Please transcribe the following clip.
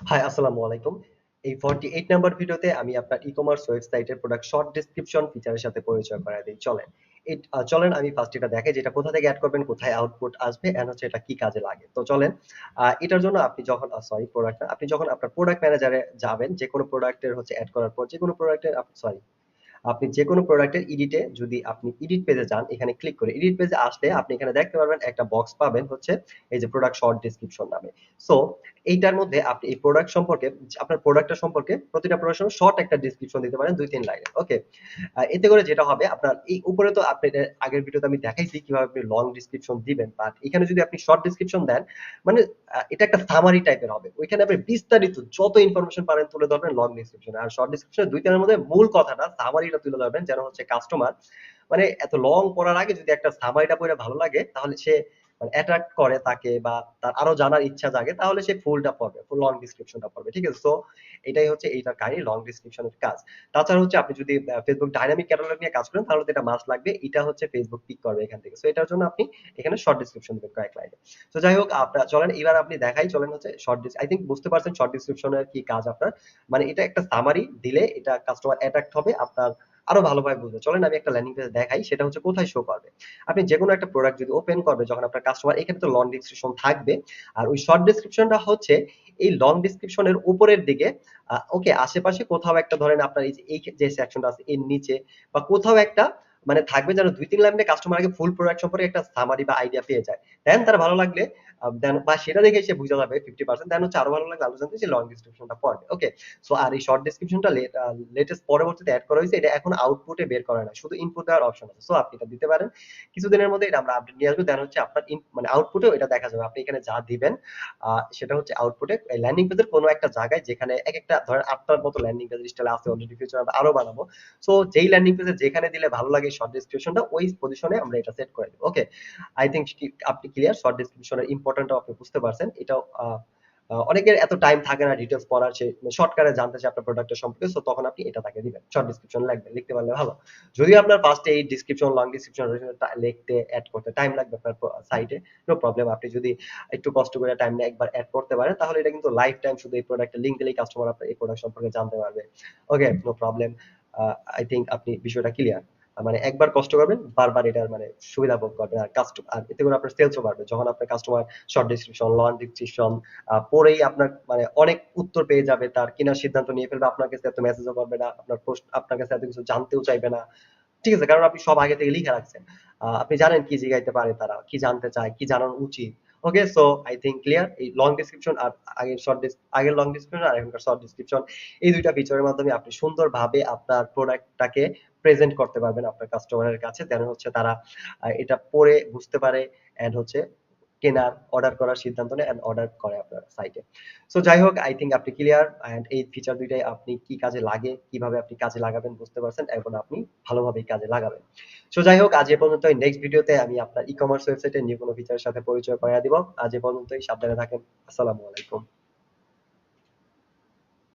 High, আসসালামু আলাইকুম। এই 48 নাম্বার ভিডিওতে আমি আপনার ই-কমার্স ওয়েবসাইটের প্রোডাক্ট শর্ট ডেসক্রিপশন ফিচারের সাথে পরিচয় করায় দেই। চলেন। চলেন আমি ফার্স্ট এটা দেখাই যে এটা কোথা থেকে এড করবেন, কোথায় আউটপুট আসবে এন্ড হচ্ছে এটা কি কাজে লাগে। তো চলেন। এটার জন্য আপনি যখন সরি প্রোডাক্ট না, আপনি যখন আপনার প্রোডাক্ট ম্যানেজারে যাবেন, যেকোনো প্রোডাক্টের হচ্ছে এড করার পর যেকোনো প্রোডাক্টের সরি আপনি যেকোনো প্রোডাক্টের এডিটে যদি আপনি এডিট পেজে যান, এখানে ক্লিক করে এডিট পেজে আসলে আপনি এখানে দেখতে পারবেন একটা বক্স পাবেন হচ্ছে এই যে প্রোডাক্ট শর্ট ডেসক্রিপশন নামে। সো এইটার মধ্যে আপনি এই প্রোডাক্ট সম্পর্কে আপনার প্রোডাক্টটা সম্পর্কে প্রতিটা প্রোডাক্টের শর্ট একটা ডেসক্রিপশন দিতে পারেন ২-৩ লাইনের। ওকে? এতে করে যেটা হবে আপনার এই উপরে তো আপনি আগের ভিডিওতে আমি দেখাইছি কিভাবে আপনি লং ডেসক্রিপশন দিবেন। বাট এখানে যদি আপনি শর্ট ডেসক্রিপশন দেন, মানে এটা একটা সামারি টাইপের হবে। ওইখানে আপনি বিস্তারিত যত ইনফরমেশন পারেন তুলে ধরবেন লং ডেসক্রিপশনে। আর শর্ট ডেসক্রিপশনে ২-৩ এর মধ্যে মূল কথাটা সামারিটা তুলে ধরবেন যেন হচ্ছে কাস্টমার মানে এত লং পড়ার আগে যদি একটা সামারিটা পড়ে ভালো লাগে তাহলে সে মানে অ্যাট্রাক্ট করে তাকে বা তার আরো জানার ইচ্ছা জাগে তাহলে সে ফুলটা পড়বে, ফুল লং ডেসক্রিপশনটা পড়বে। ঠিক আছে? সো এটাই হচ্ছে এইটার কাহিনী লং ডেসক্রিপশনের কাজ। তাছাড়া হচ্ছে আপনি যদি Facebook ডায়নামিক ক্যাটালগ নিয়ে কাজ করেন তাহলে তো এটা মাস্ট লাগবে। এটা হচ্ছে Facebook পিক করবে এখান থেকে। সো এটার জন্য আপনি এখানে শর্ট ডেসক্রিপশন দিবেন কয়েক লাইনে। তো যাই হোক চলেন এবার আপনি দেখাই চলেন হচ্ছে আই থিংক বুঝতে পারছেন শর্ট ডেসক্রিপশনের কি কাজ আপনার। মানে এটা একটা সামারি দিলে এটা কাস্টমার অ্যাট্রাক্ট হবে আপনার আরো ভালোভাবে বুঝবে। চলেন আমি একটা ল্যান্ডিং পেজ দেখাই সেটা হচ্ছে কোথায় শো করবে। আপনি যেকোনো একটা প্রোডাক্ট যদি ওপেন করবে যখন আপনার কাস্টমার এখানে তো লং ডেসক্রিপশন থাকবে। আর ওই শর্ট ডেসক্রিপশনটা হচ্ছে এই লং ডেসক্রিপশনের উপরের দিকে ওকে আশেপাশে কোথাও একটা ধরেন আপনার এই যে সেকশনটা আছে এর নিচে বা কোথাও একটা মানে থাকবে যেন ২-৩ লাইনে কাস্টমার আগে ফুল প্রোডাক্ট সম্পর্কে একটা সামারি বা আইডিয়া পেয়ে যায়। দেন তার ভালো লাগলে দেন বা সেটা দেখে সে বুঝে যাবে 50% দেন হচ্ছে আরো ভালো লাগলে আরো জানতে সে লং ডেসক্রিপশনটা পড়বে। ওকে? সো আর এই শর্ট ডেসক্রিপশনটা লেটেস্ট পরবর্তীতে এড করা হইছে। এটা এখন আউটপুটে বের করে না। শুধু ইনপুট দেওয়ার অপশন আছে। সো আপনি এটা দিতে পারেন। কিছুদিনের মধ্যে এটা আমরা আপডেট নিয়ে আসবো। দেন হচ্ছে আপনার মানে আউটপুটেও এটা দেখা যাবে। আপনি এখানে যা দিবেন সেটা হচ্ছে আউটপুটে এই ল্যান্ডিং পেজের কোনো একটা জায়গায় যেখানে একেকটা ধরেন ৮ টার মতো ল্যান্ডিং পেজ স্টাইল আছে অলরেডি ফিউচারে আমরা আরো বানাবো। সো যেই ল্যান্ডিং পেজে যেখানে দিলে ভালো লাগে শর্ট ডেসক্রিপশনটা ওই পজিশনে আমরা এটা সেট করে দিব। ওকে? আই থিংক আপনি ক্লিয়ার শর্ট ডেসক্রিপশনের ইম্পোর্টেন্টটাও আপনি বুঝতে পারছেন। এটাও অনেকের এত টাইম থাকে না ডিটেইলস পড়ার সে শর্টকাটে জানতে চায় আপনার প্রোডাক্টের সম্পর্কে। সো তখন আপনি এটা তাকে দিবেন। শর্ট ডেসক্রিপশন লিখবেন। লিখতে পারলে ভালো। যদিও আপনার ফার্স্ট এ এই ডেসক্রিপশন, লং ডেসক্রিপশন লিখতে, এড করতে টাইম লাগবে আপনার সাইটে। No problem. আপনি যদি একটু কষ্ট করে টাইম নিয়ে একবার এড করতে পারেন তাহলে এটা কিন্তু লাইফ টাইম শুধু এই প্রোডাক্টের লিংক দিলেই কাস্টমার আপনার এই প্রোডাক্ট সম্পর্কে জানতে পারবে। Okay? No problem. I think আপনি বিষয়টা ক্লিয়ার। মানে একবার কষ্ট করবেন, বারবার এটার মানে সুবিধা ভোগ করবেন। আর এতে করে আপনার সেলসও বাড়বে। যখন আপনার customer short description, long description পড়েই আপনার মানে অনেক উত্তর পেয়ে যাবে। তার কেনার সিদ্ধান্ত নিয়ে ফেলবে। আপনার কাছে এত মেসেজও করবে না। আপনার কাছে এত কিছু জানতেও চাইবে না। ঠিক আছে? কারণ আপনি সব আগে থেকে লিখে রাখছেন। আপনি জানেন কি জিগাইতে পারে তারা, কি জানতে চায়, কি জানানো উচিত। Okay? So I think clear. এই লং ডেসক্রিপশন আর আগের লং ডেসক্রিপশন আর এখনকার শর্ট ডেসক্রিপশন এই ২ টা ফিচারের মাধ্যমে আপনি সুন্দরভাবে আপনার প্রোডাক্টটাকে প্রেজেন্ট করতে পারবেন আপনার কাস্টমারের কাছে। যেন হচ্ছে তারা এটা পড়ে বুঝতে পারে অ্যান্ড হচ্ছে কেনার, অর্ডার করার সিদ্ধান্ত নেয় অ্যান্ড অর্ডার করে আপনার সাইটে। সো যাই হোক আই থিংক আপনি ক্লিয়ার অ্যান্ড এই ফিচার ২ টাই আপনি কি কাজে লাগে, কিভাবে আপনি কাজে লাগাবেন বুঝতে পারছেন। এখন আপনি ভালোভাবেই কাজে লাগাবেন। সো যাই হোক আজ এ পর্যন্তই। নেক্সট ভিডিওতে আমি আপনার ই-কমার্স ওয়েবসাইটে নিউ কোনো ফিচারের সাথে পরিচয় করাইয়া দিব। আজ এ পর্যন্তই। সাবধানে থাকেন। আসসালামু আলাইকুম।